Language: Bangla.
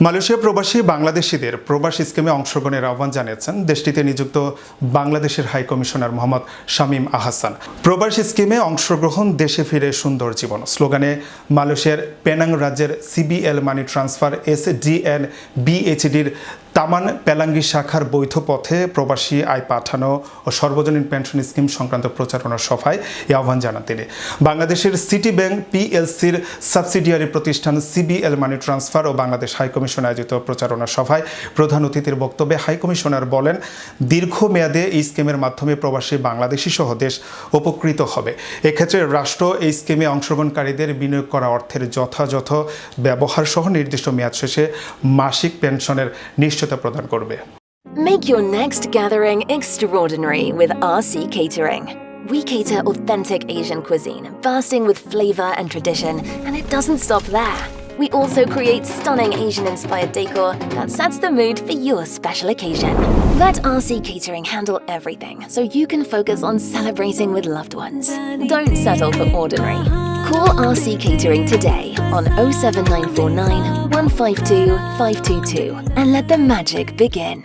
মালয়েশিয়া প্রবাসী বাংলাদেশিদের প্রবাসী স্কিমে অংশগ্রহণের আহ্বান জানিয়েছেন দেশটিতে নিযুক্ত বাংলাদেশের হাই কমিশনার মোহাম্মদ শামীম আহসান। প্রবাসী স্কিমে অংশগ্রহণ দেশে ফিরে সুন্দর জীবন স্লোগানে মালয়েশিয়ার পেনাং রাজ্যের সিবিএল মানি ট্রান্সফার এসডিএন বিএইচডির তামান পেলাঙ্গি শাখার বৈধ পথে প্রবাসী আয় পাঠানো ও সর্বজনীন পেনশন স্কিম সংক্রান্ত প্রচারণা সভায় এই আহ্বান জানান তিনি। বাংলাদেশের সিটি ব্যাংক পিএলসির সাবসিডিয়ারি প্রতিষ্ঠান সিবিএল মানি ট্রান্সফার ও বাংলাদেশ হাই কমিশন আয়োজিত প্রচারণা সভায় প্রধান অতিথির বক্তব্যে হাই কমিশনার বলেন, দীর্ঘমেয়াদে এই স্কিমের মাধ্যমে প্রবাসী বাংলাদেশি সহ দেশ উপকৃত হবে। এক্ষেত্রে রাষ্ট্র এই স্কিমে অংশগ্রহণকারীদের বিনিয়োগ করা অর্থের যথাযথ ব্যবহার সহ নির্দিষ্ট মেয়াদ শেষে মাসিক পেনশনের নিশ্চয়তা প্রদান করবে। Make your next gathering extraordinary with RC Catering. We cater authentic Asian cuisine, bursting with flavor and tradition, and it doesn't stop there. We also create stunning Asian-inspired decor that sets the mood for your special occasion. Let RC Catering handle everything so you can focus on celebrating with loved ones. Don't settle for ordinary. Call RC Catering today on 07949 152 522 and let the magic begin.